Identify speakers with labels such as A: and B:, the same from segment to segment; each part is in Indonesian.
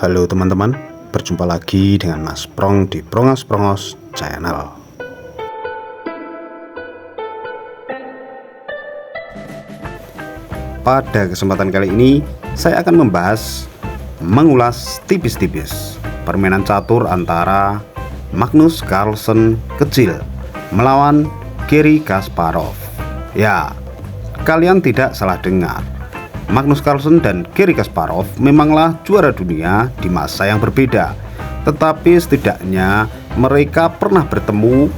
A: Halo teman-teman, berjumpa lagi dengan Mas Prong di Prongos Channel. Pada kesempatan kali ini, saya akan mengulas tipis-tipis permainan catur antara Magnus Carlsen kecil melawan Garry Kasparov. Ya, kalian tidak salah dengar. Magnus Carlsen dan Garry Kasparov memanglah juara dunia di masa yang berbeda, tetapi setidaknya mereka pernah bertemu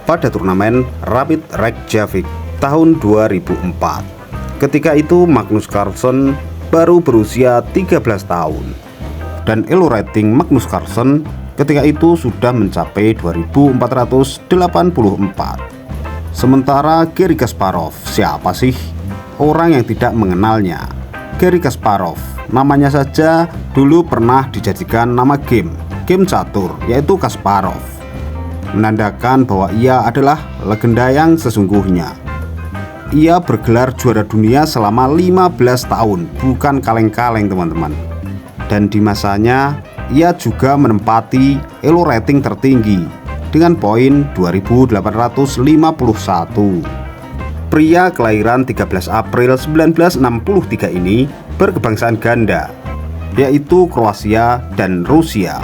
A: pada turnamen Rapid Reykjavik tahun 2004. Ketika itu Magnus Carlsen baru berusia 13 tahun dan elo rating Magnus Carlsen ketika itu sudah mencapai 2484. Sementara Garry Kasparov, siapa sih orang yang tidak mengenalnya? Garry Kasparov, namanya saja dulu pernah dijadikan nama game catur, yaitu Kasparov, menandakan bahwa ia adalah legenda yang sesungguhnya. Ia bergelar juara dunia selama 15 tahun, bukan kaleng-kaleng teman-teman. Dan di masanya ia juga menempati elo rating tertinggi dengan poin 2851. Pria kelahiran 13 April 1963 ini berkebangsaan ganda, yaitu Kroasia dan Rusia.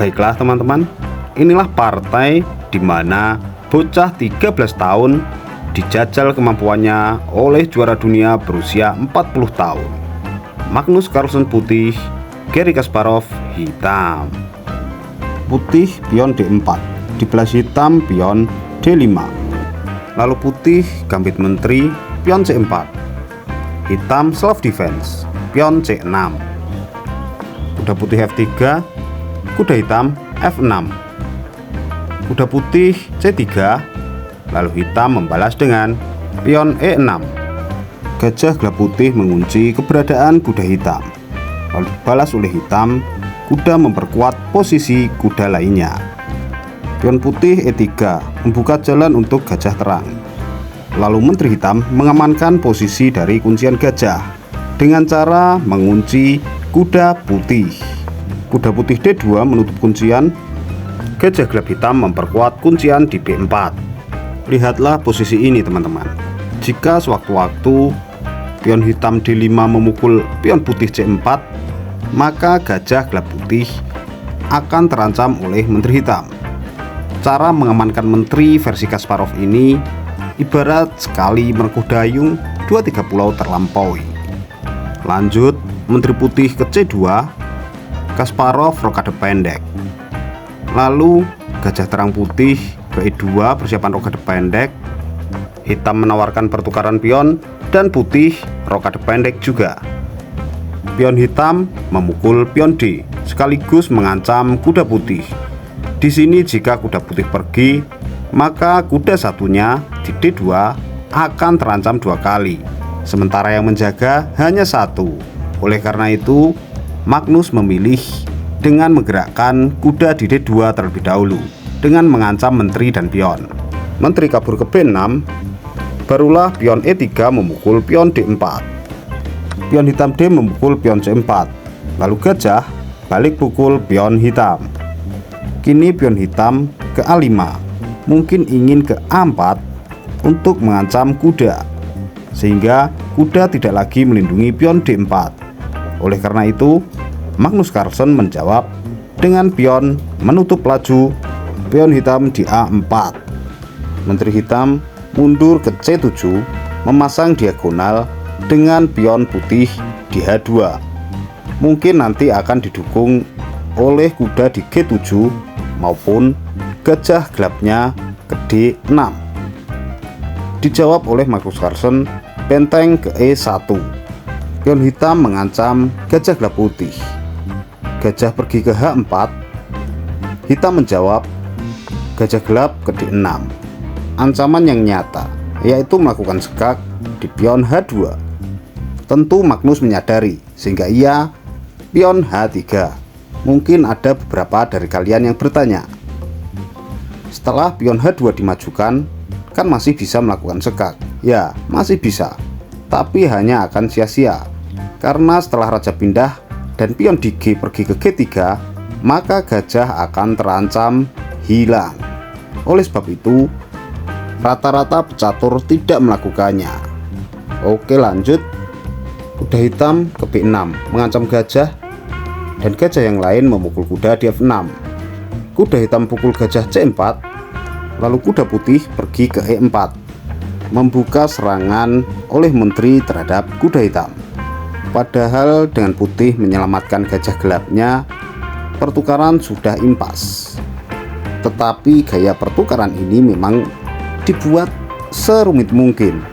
A: Baiklah teman-teman, inilah partai di mana bocah 13 tahun dijajal kemampuannya oleh juara dunia berusia 40 tahun. Magnus Carlsen putih, Garry Kasparov hitam. Putih pion D4, dibelas hitam pion D5. Lalu putih gambit menteri, pion C4. Hitam self defense, pion C6. Kuda putih F3, kuda hitam F6. Kuda putih C3, lalu hitam membalas dengan pion E6. Gajah gelap putih mengunci keberadaan kuda hitam, lalu dibalas oleh hitam. Kuda memperkuat posisi kuda lainnya. Pion putih E3 membuka jalan untuk gajah terang. Lalu menteri hitam mengamankan posisi dari kuncian gajah dengan cara mengunci kuda putih. Kuda putih D2 menutup kuncian. Gajah gelap hitam memperkuat kuncian di B4. Lihatlah posisi ini teman-teman. Jika sewaktu-waktu pion hitam D5 memukul pion putih C4, maka gajah gelap putih akan terancam oleh menteri hitam. Cara mengamankan menteri versi Kasparov ini ibarat sekali meneguh dayung 2-3 pulau terlampaui. Lanjut, menteri putih ke C2, Kasparov rokade pendek. Lalu gajah terang putih ke E2 persiapan rokade pendek. Hitam menawarkan pertukaran pion dan putih rokade pendek juga. Pion hitam memukul pion D sekaligus mengancam kuda putih. Di sini jika kuda putih pergi, maka kuda satunya di D2 akan terancam 2 kali, sementara yang menjaga hanya 1. Oleh karena itu, Magnus memilih dengan menggerakkan kuda di D2 terlebih dahulu dengan mengancam menteri dan pion. Menteri kabur ke B6, barulah pion E3 memukul pion D4. Pion hitam D memukul pion C4. Lalu gajah balik pukul pion hitam. Kini pion hitam ke A5, mungkin ingin ke A4 untuk mengancam kuda, sehingga kuda tidak lagi melindungi pion D4. Oleh karena itu, Magnus Carlsen menjawab dengan pion menutup laju pion hitam di A4. Menteri hitam mundur ke C7, memasang diagonal dengan pion putih di H2. Mungkin nanti akan didukung oleh kuda di G7 maupun gajah gelapnya ke D6. Dijawab oleh Magnus Carlsen benteng ke E1. Pion hitam mengancam gajah gelap putih. Gajah pergi ke H4. Hitam menjawab gajah gelap ke D6. Ancaman yang nyata yaitu melakukan skak di pion H2. Tentu Magnus menyadari, sehingga ia pion H3. Mungkin ada beberapa dari kalian yang bertanya, setelah pion H2 dimajukan, kan masih bisa melakukan skak? Ya, masih bisa, tapi hanya akan sia-sia, karena setelah raja pindah, dan pion di G pergi ke G3, maka gajah akan terancam hilang. Oleh sebab itu, rata-rata pecatur tidak melakukannya. Oke, lanjut. Kuda hitam ke B6 mengancam gajah, dan gajah yang lain memukul kuda di F6. Kuda hitam pukul gajah C4, lalu kuda putih pergi ke E4, membuka serangan oleh menteri terhadap kuda hitam. Padahal dengan putih menyelamatkan gajah gelapnya, pertukaran sudah impas. Tetapi gaya pertukaran ini memang dibuat serumit mungkin,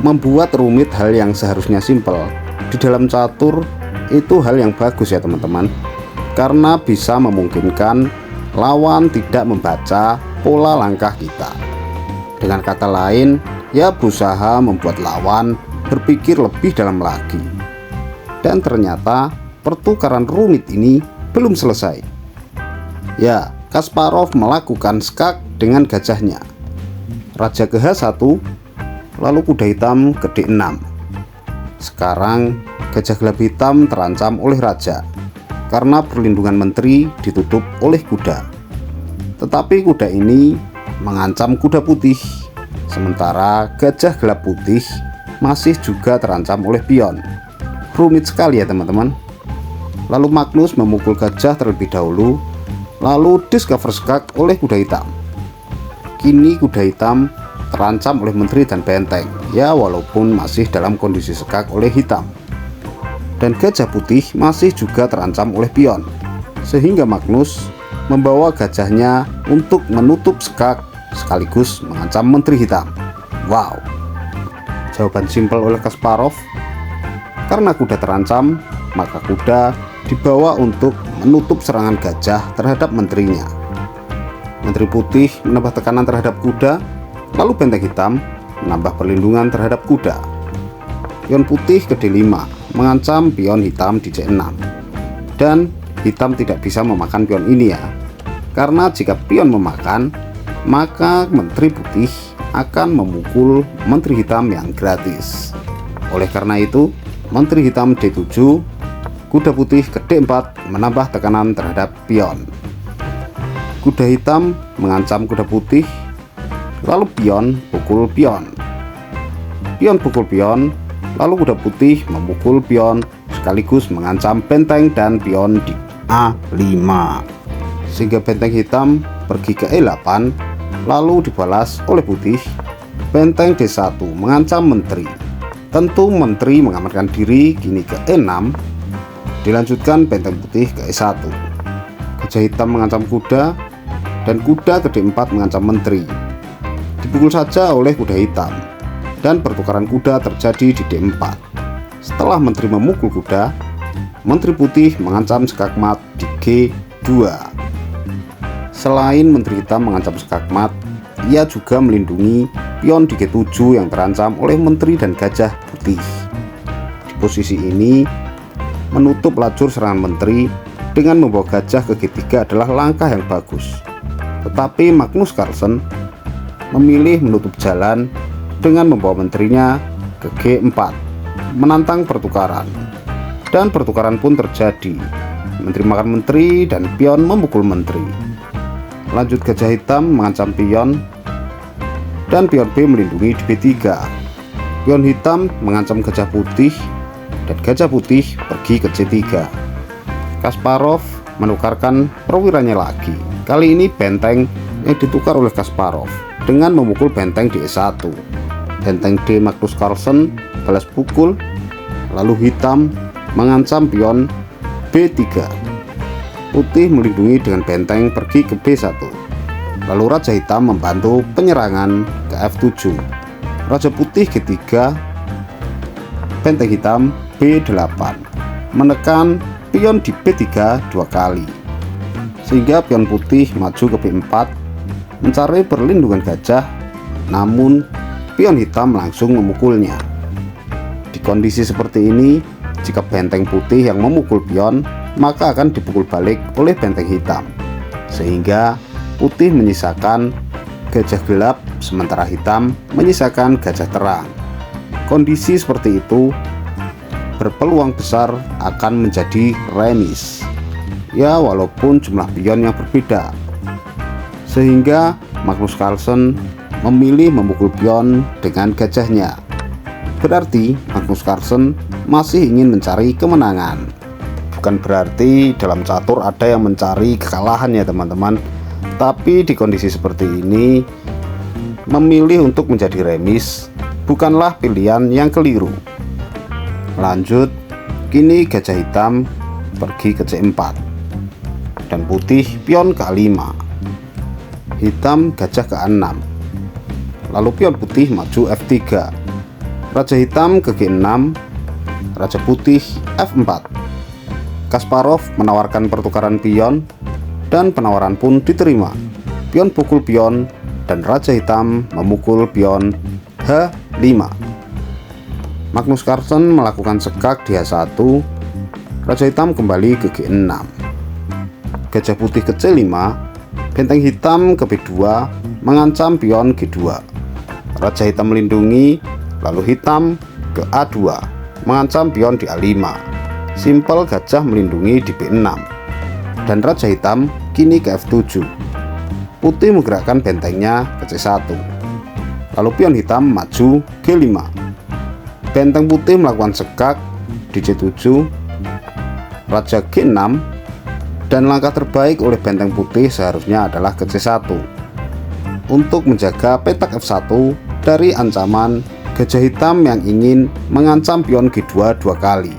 A: membuat rumit hal yang seharusnya simpel. Di dalam catur itu hal yang bagus ya teman-teman, karena bisa memungkinkan lawan tidak membaca pola langkah kita. Dengan kata lain, ya berusaha membuat lawan berpikir lebih dalam lagi. Dan ternyata pertukaran rumit ini belum selesai. Ya, Kasparov melakukan skak dengan gajahnya. Raja ke H1, lalu kuda hitam ke D6. Sekarang gajah gelap hitam terancam oleh raja karena perlindungan menteri ditutup oleh kuda. Tetapi kuda ini mengancam kuda putih, sementara gajah gelap putih masih juga terancam oleh pion. Rumit sekali ya teman-teman. Lalu Magnus memukul gajah terlebih dahulu, lalu discover skak oleh kuda hitam. Kini kuda hitam terancam oleh menteri dan benteng, ya walaupun masih dalam kondisi skak oleh hitam. Dan gajah putih masih juga terancam oleh pion, sehingga Magnus membawa gajahnya untuk menutup skak sekaligus mengancam menteri hitam. Wow, jawaban simpel oleh Kasparov. Karena kuda terancam, maka kuda dibawa untuk menutup serangan gajah terhadap menterinya. Menteri putih menambah tekanan terhadap kuda, lalu benteng hitam menambah perlindungan terhadap kuda. Pion putih ke D5 mengancam pion hitam di C6, dan hitam tidak bisa memakan pion ini ya, karena jika pion memakan, maka menteri putih akan memukul menteri hitam yang gratis. Oleh karena itu, menteri hitam D7, kuda putih ke D4 menambah tekanan terhadap pion. Kuda hitam mengancam kuda putih, lalu pion pukul pion. Pion pukul pion, lalu kuda putih memukul pion sekaligus mengancam benteng dan pion di A5. Sehingga benteng hitam pergi ke E8, lalu dibalas oleh putih. Benteng D1 mengancam menteri. Tentu menteri mengamankan diri, kini ke E6. Dilanjutkan benteng putih ke E1. Gajah hitam mengancam kuda, dan kuda ke D4 mengancam menteri. Dipukul saja oleh kuda hitam, dan pertukaran kuda terjadi di D4. Setelah menteri memukul kuda, menteri putih mengancam skakmat di G2. Selain menteri hitam mengancam skakmat, ia juga melindungi pion di G7 yang terancam oleh menteri dan gajah putih. Di posisi ini, menutup lajur serangan menteri dengan membawa gajah ke G3 adalah langkah yang bagus. Tetapi Magnus Carlsen memilih menutup jalan dengan membawa menterinya ke G4, menantang pertukaran. Dan pertukaran pun terjadi. Menteri makan menteri dan pion memukul menteri. Lanjut gajah hitam mengancam pion, dan pion B melindungi di B3. Pion hitam mengancam gajah putih, dan gajah putih pergi ke C3. Kasparov menukarkan perwiranya lagi. Kali ini benteng yang ditukar oleh Kasparov dengan memukul benteng di E1. Benteng D Magnus Carlsen balas pukul, lalu hitam mengancam pion B3. Putih melindungi dengan benteng pergi ke B1. Lalu raja hitam membantu penyerangan ke F7. Raja putih G3, benteng hitam B8 menekan pion di B3 dua kali, sehingga pion putih maju ke B4 mencari perlindungan gajah, namun pion hitam langsung memukulnya. Di kondisi seperti ini, jika benteng putih yang memukul pion, maka akan dipukul balik oleh benteng hitam, sehingga putih menyisakan gajah gelap, sementara hitam menyisakan gajah terang. Kondisi seperti itu berpeluang besar akan menjadi remis. Ya, walaupun jumlah pion yang berbeda. Sehingga Magnus Carlsen memilih memukul pion dengan gajahnya. Berarti Magnus Carlsen masih ingin mencari kemenangan. Bukan berarti dalam catur ada yang mencari kekalahan ya teman-teman. Tapi di kondisi seperti ini, memilih untuk menjadi remis bukanlah pilihan yang keliru. Lanjut, kini gajah hitam pergi ke C4 dan putih pion ke A5. Hitam gajah ke A6. Lalu pion putih maju F3. Raja hitam ke G6, raja putih F4. Kasparov menawarkan pertukaran pion dan penawaran pun diterima. Pion pukul pion dan raja hitam memukul pion H5. Magnus Carlsen melakukan sekak di H1. Raja hitam kembali ke G6. Gajah putih ke C5. Benteng hitam ke B2 mengancam pion G2. Raja hitam melindungi, lalu hitam ke A2 mengancam pion di A5. Simpel gajah melindungi di B6 dan raja hitam kini ke F7. Putih menggerakkan bentengnya ke C1. Lalu pion hitam maju G5. Benteng putih melakukan sekak di C7, raja G6, dan langkah terbaik oleh benteng putih seharusnya adalah ke C1 untuk menjaga petak F1 dari ancaman gajah hitam yang ingin mengancam pion G2 dua kali.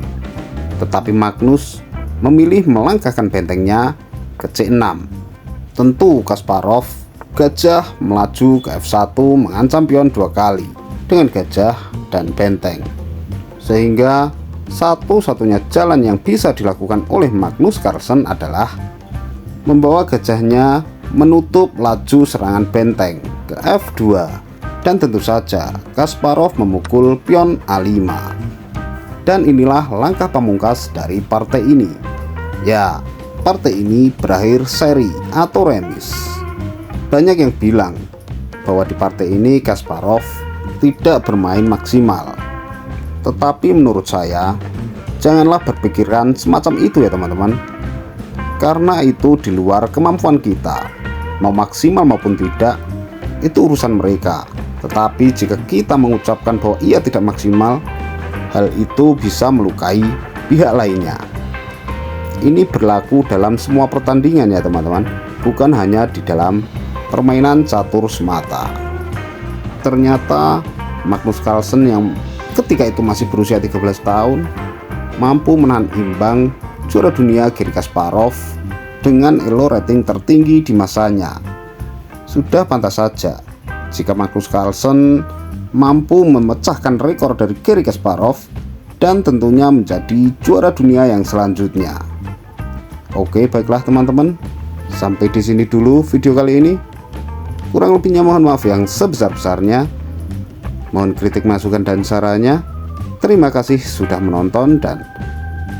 A: Tetapi Magnus memilih melangkahkan bentengnya ke C6. Tentu Kasparov gajah melaju ke F1 mengancam pion dua kali dengan gajah dan benteng. Sehingga satu-satunya jalan yang bisa dilakukan oleh Magnus Carlsen adalah membawa gajahnya menutup laju serangan benteng ke F2. Dan tentu saja Kasparov memukul pion A5. Dan inilah langkah pamungkas dari partai ini. Ya, partai ini berakhir seri atau remis. Banyak yang bilang bahwa di partai ini Kasparov tidak bermain maksimal. Tetapi menurut saya, janganlah berpikiran semacam itu ya teman-teman. Karena itu di luar kemampuan kita. Mau maksimal maupun tidak, itu urusan mereka. Tetapi jika kita mengucapkan bahwa ia tidak maksimal, hal itu bisa melukai pihak lainnya. Ini berlaku dalam semua pertandingan ya teman-teman, bukan hanya di dalam permainan catur semata. Ternyata Magnus Carlsen yang ketika itu masih berusia 13 tahun mampu menahan imbang juara dunia Garry Kasparov dengan elo rating tertinggi di masanya. Sudah pantas saja jika Magnus Carlsen mampu memecahkan rekor dari Garry Kasparov dan tentunya menjadi juara dunia yang selanjutnya. Oke, baiklah teman-teman, sampai di sini dulu video kali ini. Kurang lebihnya mohon maaf yang sebesar-besarnya. Mohon kritik, masukan, dan sarannya. Terima kasih sudah menonton dan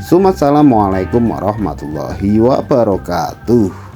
A: assalamualaikum warahmatullahi wabarakatuh.